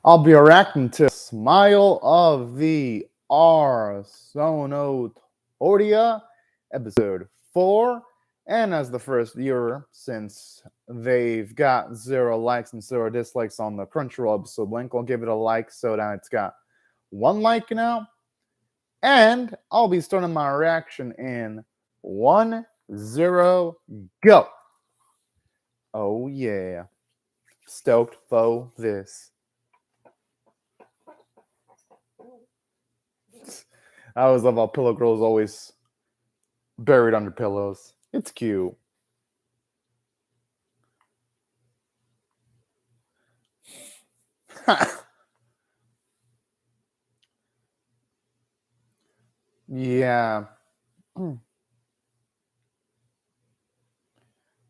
I'll be reacting to Smile of the Arsnotoria, episode 4. And as the first viewer, since they've got 0 likes and 0 dislikes on the Crunchyroll episode link, I'll give it a like so that it's got 1 like now. And I'll be starting my reaction in 1, 0, go. Oh yeah. Stoked for this. I always love how Pillow Girl's always buried under pillows. It's cute. Yeah.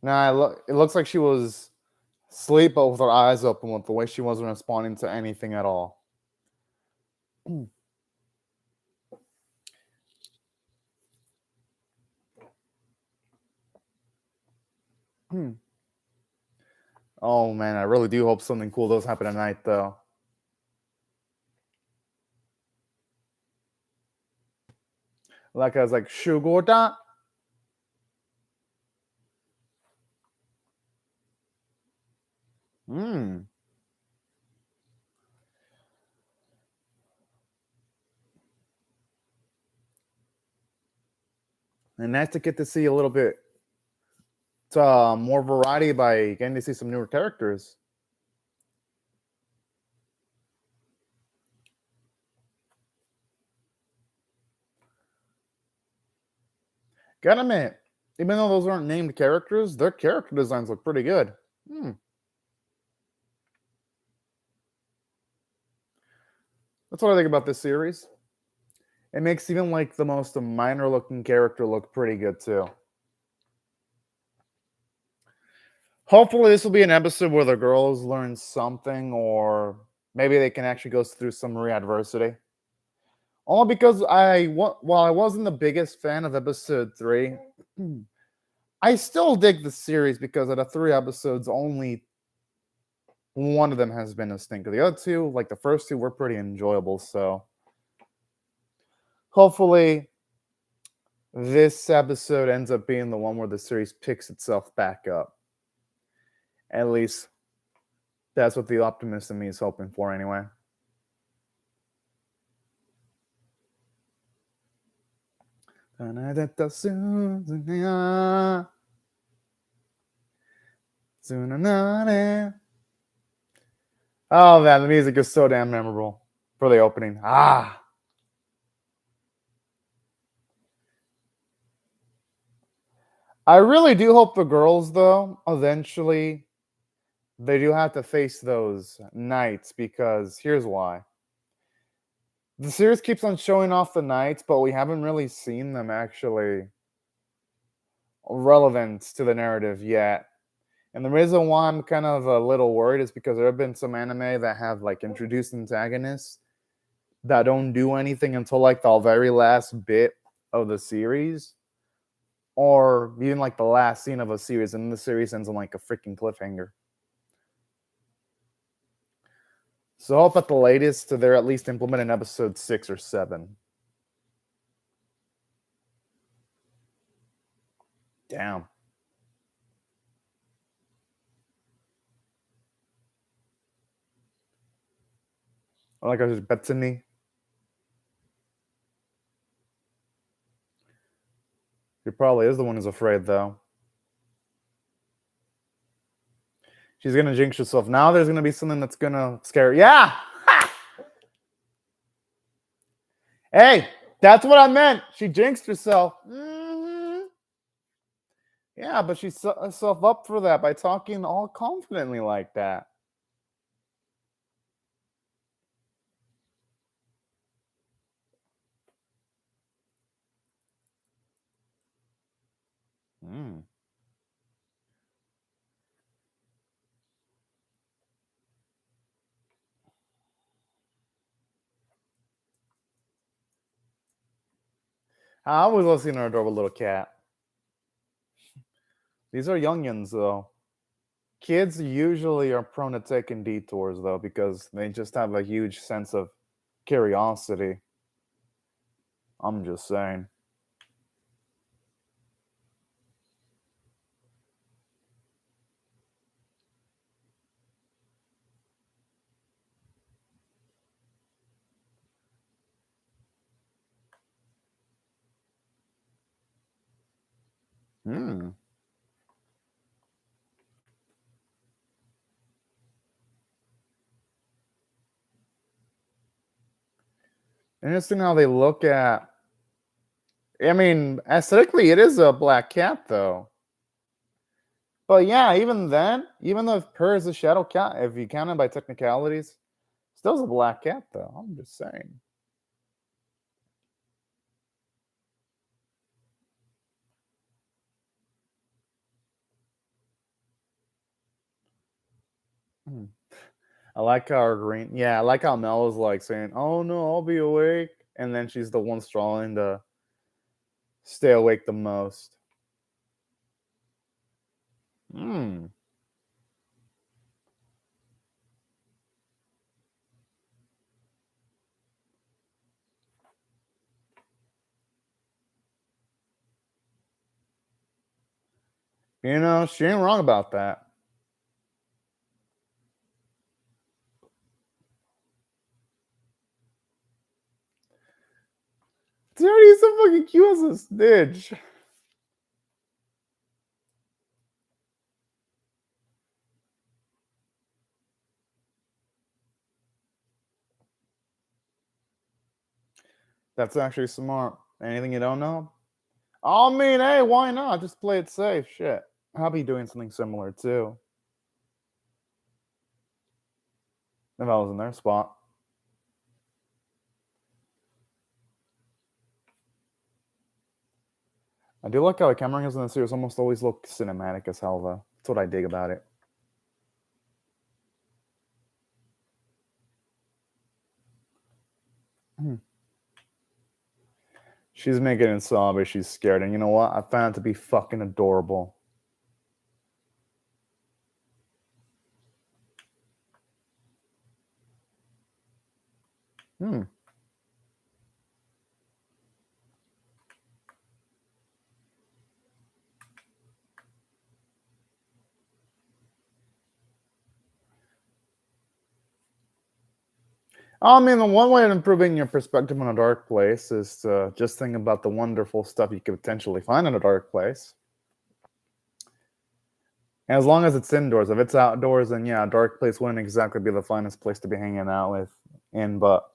Nah, it looks like she was asleep but with her eyes open with the way she wasn't responding to anything at all. Oh man, I really do hope something cool does happen tonight though. Like I was like, Shugota. And nice to get to see a little bit more variety by getting to see some newer characters. Gotta admit, even though those aren't named characters, their character designs look pretty good. That's what I think about this series. It makes even like the most minor looking character look pretty good too. Hopefully this will be an episode where the girls learn something, or maybe they can actually go through some re-adversity. Only because while I wasn't the biggest fan of episode 3, I still dig the series because of the 3 episodes, only one of them has been a stinker. The other 2, like the first 2, were pretty enjoyable, so hopefully this episode ends up being the one where the series picks itself back up. At least that's what the optimist in me is hoping for anyway. Oh man, the music is so damn memorable for the opening. I really do hope the girls, though, eventually they do have to face those knights, because here's why. The series keeps on showing off the knights, but we haven't really seen them actually relevant to the narrative yet. And the reason why I'm kind of a little worried is because there have been some anime that have like introduced antagonists that don't do anything until like the very last bit of the series, or even like the last scene of a series, and the series ends on like a freaking cliffhanger. So I hope at the latest they're at least implementing episode 6 or 7. Damn. I like I Bethany. He probably is the one who's afraid, though. She's gonna jinx herself. Now there's gonna be something that's gonna scare her. Yeah! Ha! Hey, that's what I meant. She jinxed herself. Yeah, but she set herself up for that by talking all confidently like that. I always love seeing her adorable little cat. These are youngins, though. Kids usually are prone to taking detours though because they just have a huge sense of curiosity. I'm just saying. Hmm. Interesting how they look at. I mean, aesthetically, it is a black cat though. But yeah, even then, even though Purr is a shadow cat, if you count it by technicalities, still's a black cat though. I'm just saying. Hmm. I like how her green. Yeah, I like how Mel is like saying, "Oh no, I'll be awake," and then she's the one struggling to stay awake the most. Hmm. You know, she ain't wrong about that. Dude, he's so fucking cute as a Stitch. That's actually smart. Anything you don't know? I mean, hey, why not? Just play it safe. Shit. I'll be doing something similar too. If I was in their spot. I do like how the camera angles in the series almost always look cinematic as hell, though. That's what I dig about it. Hmm. She's making it sob, but she's scared. And you know what? I found it to be fucking adorable. Hmm. I mean, the one way of improving your perspective on a dark place is to just think about the wonderful stuff you could potentially find in a dark place. And as long as it's indoors, if it's outdoors, then yeah, a dark place wouldn't exactly be the finest place to be hanging out with. But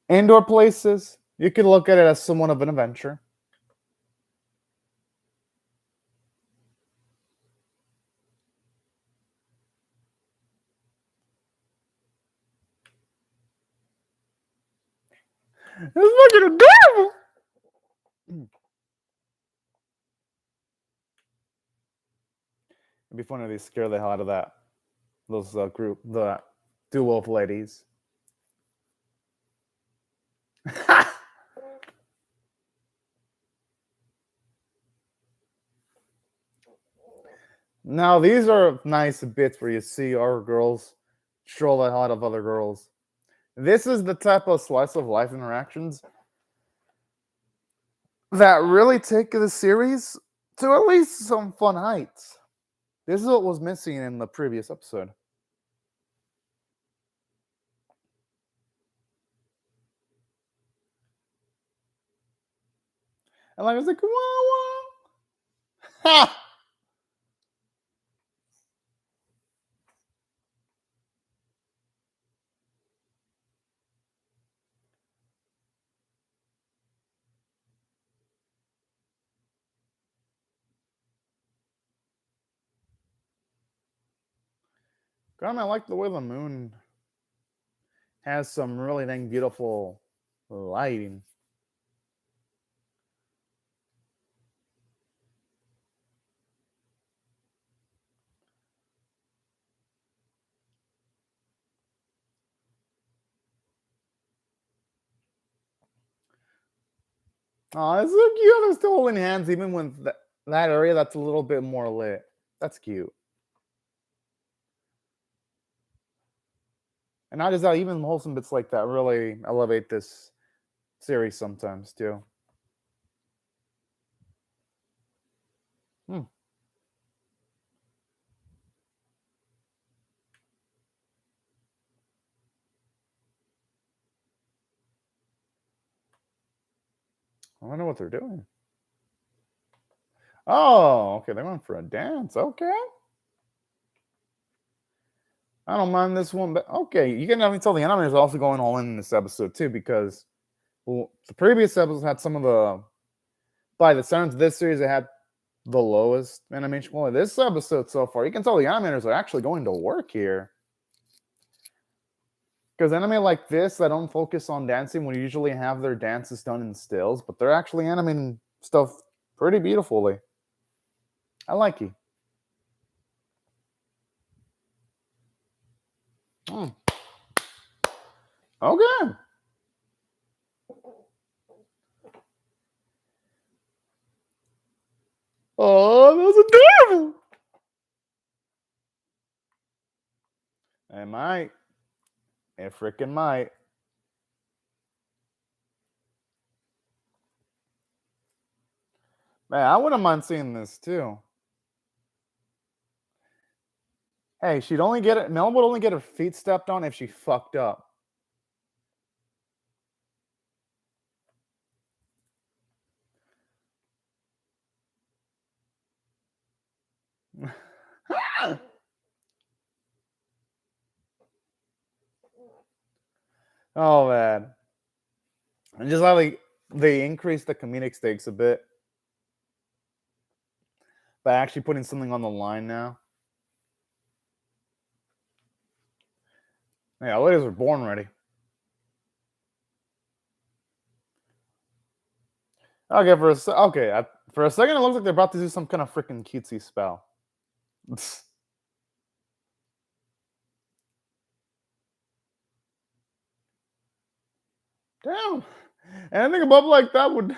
indoor places, you could look at it as somewhat of an adventure. It's fucking adorable. It'd be funny if they scare the hell out of those group, the duo of ladies. Now these are nice bits where you see our girls troll the hell out of other girls. This is the type of slice of life interactions that really take the series to at least some fun heights. This is what was missing in the previous episode. And like I was like, wow, wow. God, I like the way the moon has some really dang beautiful lighting. Oh, it's so cute. They're still holding hands, even when that area that's a little bit more lit. That's cute. And not just that, even wholesome bits like that really elevate this series sometimes too. Hmm. I wonder what they're doing. Oh, okay. They went for a dance. Okay. I don't mind this one, but okay. You can definitely tell the animators are also going all in this episode too, because well, the previous episodes had some of the, by the standards of this series, they had the lowest animation quality. This episode so far, you can tell the animators are actually going to work here. Because anime like this that don't focus on dancing will usually have their dances done in stills, but they're actually animating stuff pretty beautifully. I like it. Mm. Okay. Oh, that was adorable. It might. It freaking might. Man, I wouldn't mind seeing this too. Hey, she'd only get it. Mel would only get her feet stepped on if she fucked up. Oh man, and just how they increase the comedic stakes a bit by actually putting something on the line now. Yeah, ladies are born ready. Okay, for a second, it looks like they're about to do some kind of freaking cutesy spell. Damn, anything above like that would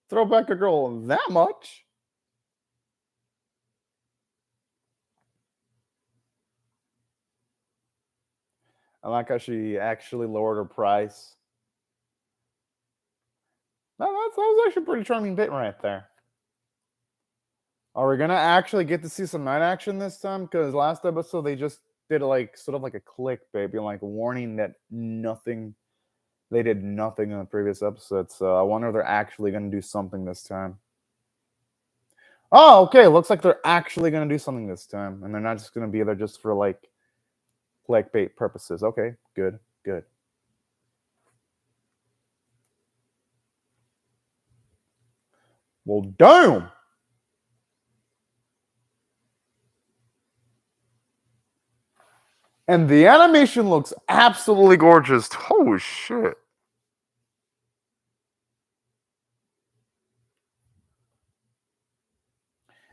throw back a girl that much. I like how she actually lowered her price. That was actually a pretty charming bit right there. Are we gonna actually get to see some night action this time? Because last episode they just did like sort of like a clickbait, being like warning that nothing, they did nothing in the previous episode. So I wonder if they're actually gonna do something this time. Oh, okay. Looks like they're actually gonna do something this time, and they're not just gonna be there just for like clickbait purposes. Okay, good, good. Well, damn. And the animation looks absolutely gorgeous. Holy shit.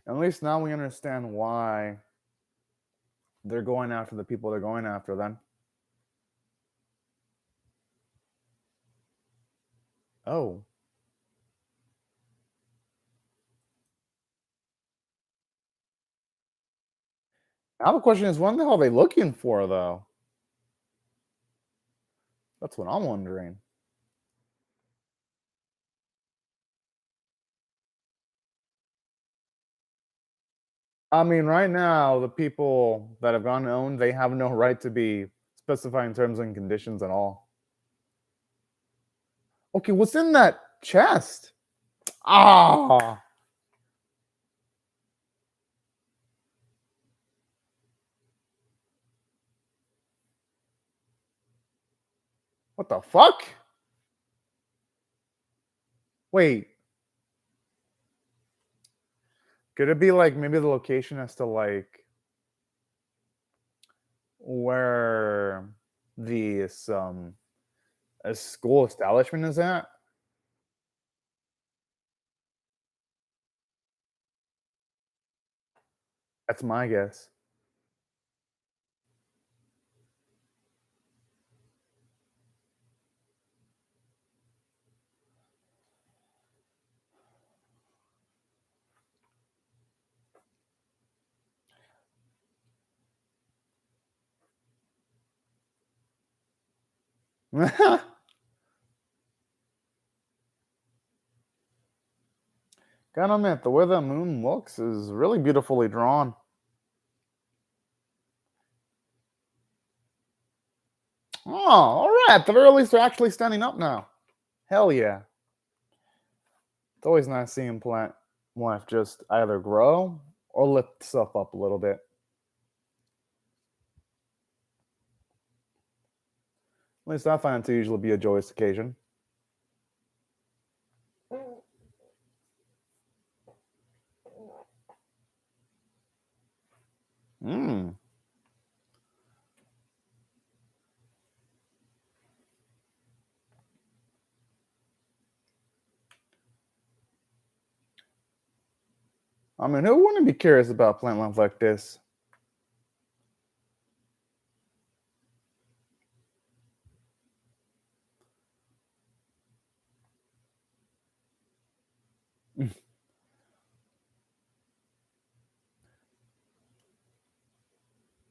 At least now we understand why they're going after the people they're going after then. Oh. Now the question is, what the hell are they looking for, though? That's what I'm wondering. I mean, right now, the people that have gone owned, they have no right to be specifying terms and conditions at all. Okay, what's in that chest? Ah. What the fuck? Wait. Could it be like maybe the location as to like where this a school establishment is at? That's my guess. Gotta admit, the way the moon looks is really beautifully drawn. Oh, all right. At the very least, they're actually standing up now. Hell yeah. It's always nice seeing plant life just either grow or lift itself up a little bit. At least I find it to usually be a joyous occasion. Hmm. I mean, who wouldn't be curious about plant life like this?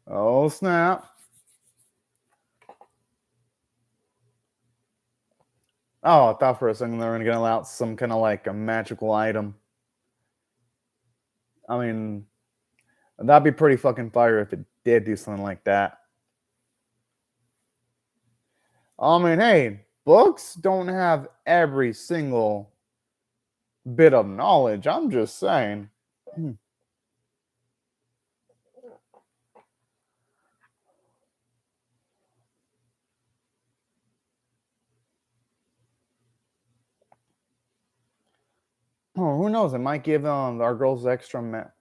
Oh, snap. Oh, I thought for a second they were going to get out some kind of like a magical item. I mean, that'd be pretty fucking fire if it did do something like that. I mean, hey, books don't have every single bit of knowledge. I'm just saying. Oh, who knows? It might give our girls extra.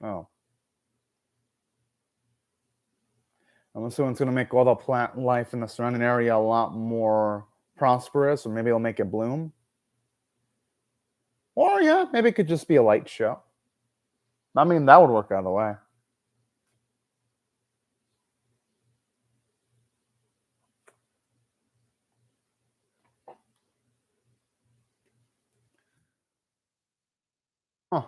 Oh, I'm assuming it's going to make all the plant life in the surrounding area a lot more prosperous, or maybe it'll make it bloom. Or, yeah, maybe it could just be a light show. I mean, that would work either way. Huh.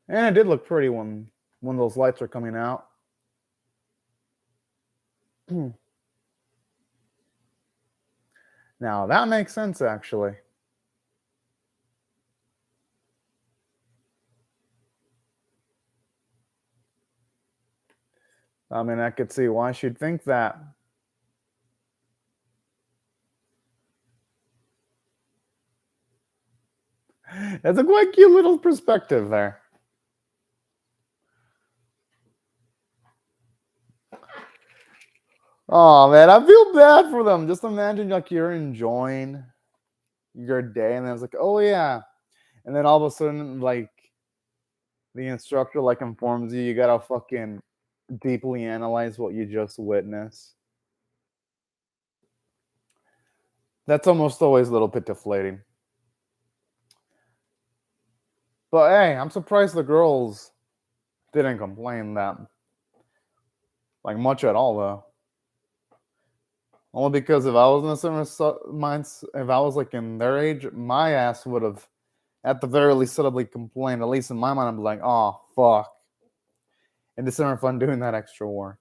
And it did look pretty when those lights are coming out. Now, that makes sense, actually. I mean, I could see why she'd think that. That's a quite cute little perspective there. Oh man, I feel bad for them. Just imagine like you're enjoying your day, and then it's like, oh yeah, and then all of a sudden, like the instructor like informs you, you gotta fucking deeply analyze what you just witnessed. That's almost always a little bit deflating. But hey, I'm surprised the girls didn't complain that like much at all though. Only because if I was in a similar minds, if I was like in their age, my ass would have, at the very least, subtly complained. At least in my mind, I'm like, oh fuck, and it's never fun doing that extra work.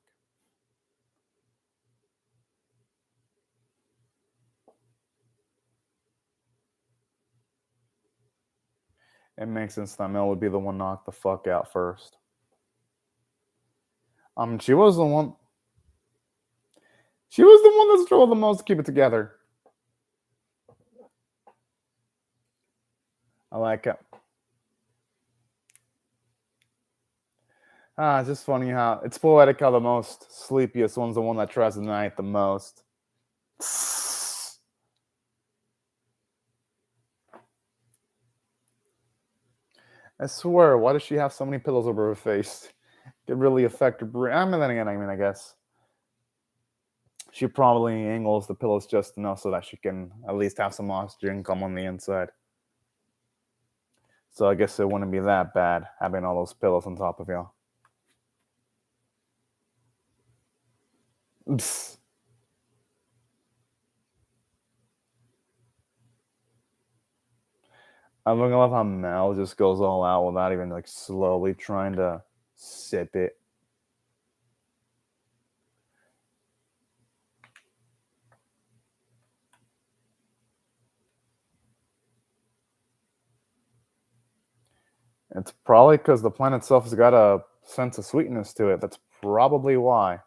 It makes sense that Mel would be the one knocked the fuck out first. She was the one. She was the one that struggled the most to keep it together. I like it. It's just funny how it's poetic how the most sleepiest one's the one that tries to night the most. I swear, why does she have so many pillows over her face? Could really affect her brain. I mean, then again, I guess she probably angles the pillows just enough so that she can at least have some oxygen come on the inside. So I guess it wouldn't be that bad having all those pillows on top of you. Psst. I love how Mel just goes all out without even like slowly trying to sip it. It's probably because the plant itself has got a sense of sweetness to it. That's probably why.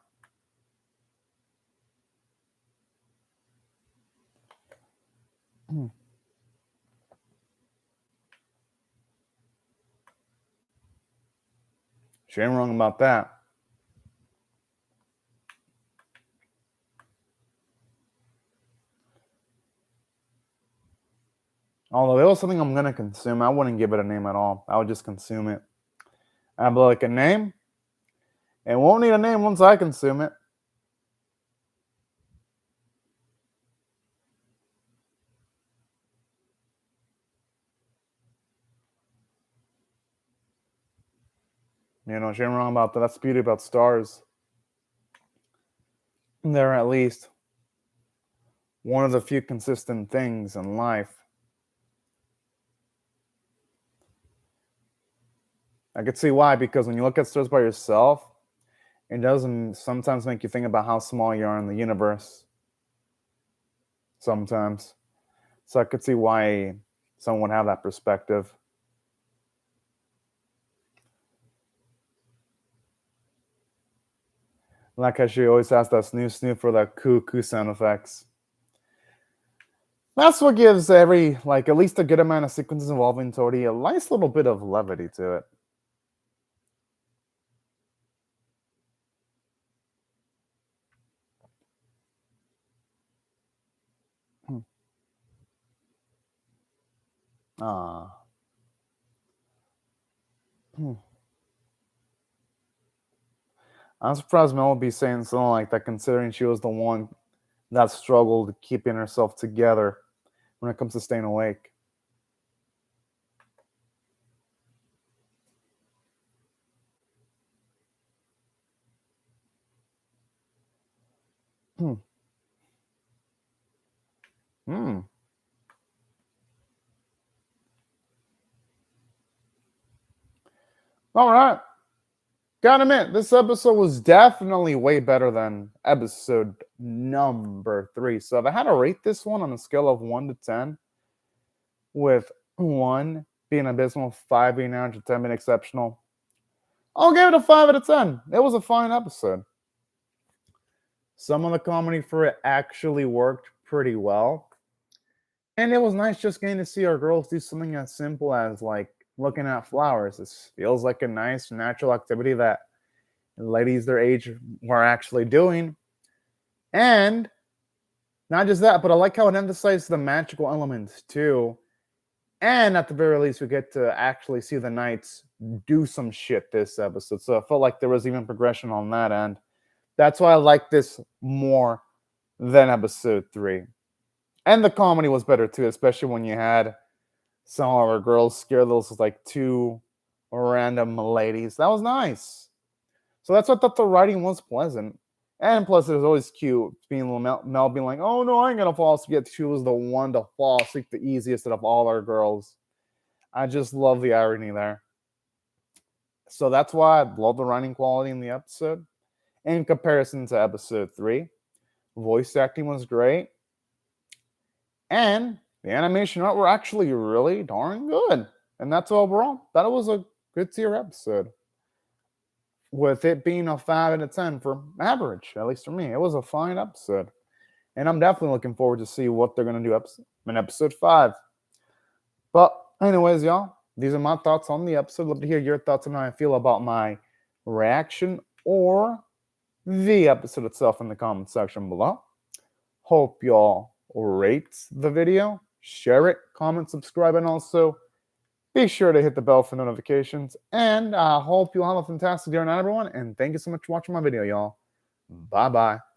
She ain't wrong about that. Although it was something I'm gonna consume, I wouldn't give it a name at all. I would just consume it. I'd be like, a name? It won't need a name once I consume it. You know, she ain't wrong about that. That's the beauty about stars. They're at least one of the few consistent things in life. I could see why, because when you look at stars by yourself, it doesn't sometimes make you think about how small you are in the universe. Sometimes. So I could see why someone would have that perspective. Like how she always has that snooze for that coo sound effects. That's what gives every, like, at least a good amount of sequences involving Tori a nice little bit of levity to it. Ah. I'm surprised Mel would be saying something like that, considering she was the one that struggled keeping herself together when it comes to staying awake. Hmm. All right. Gotta admit, this episode was definitely way better than episode number 3. So if I had to rate this one on a scale of 1 to 10, with 1 being abysmal, 5 being average, 10 being exceptional, I'll give it a 5 out of 10. It was a fine episode. Some of the comedy for it actually worked pretty well. And it was nice just getting to see our girls do something as simple as like looking at flowers. This feels like a nice natural activity that ladies their age were actually doing. And not just that, but I like how it emphasized the magical elements too. And at the very least, we get to actually see the knights do some shit this episode. So I felt like there was even progression on that end. That's why I like this more than episode 3. And the comedy was better too, especially when you had some of our girls scare those like 2 random ladies. That was nice. So that's what I thought the writing was pleasant. And plus, it was always cute being Mel being like, "Oh no, I ain't gonna fall asleep." Yet she was the one to fall asleep the easiest out of all our girls. I just love the irony there. So that's why I love the writing quality in the episode. In comparison to episode 3, voice acting was great. And the animation art were actually really darn good. And that's overall. That was a good tier episode. With it being a 5 out of 10 for average, at least for me. It was a fine episode. And I'm definitely looking forward to see what they're going to do in episode 5. But anyways, y'all, these are my thoughts on the episode. Love to hear your thoughts on how I feel about my reaction or the episode itself in the comment section below. Hope y'all rate the video, share it, comment, subscribe, and also be sure to hit the bell for notifications. And I hope you all have a fantastic day night, everyone. And thank you so much for watching my video, y'all. Bye-bye.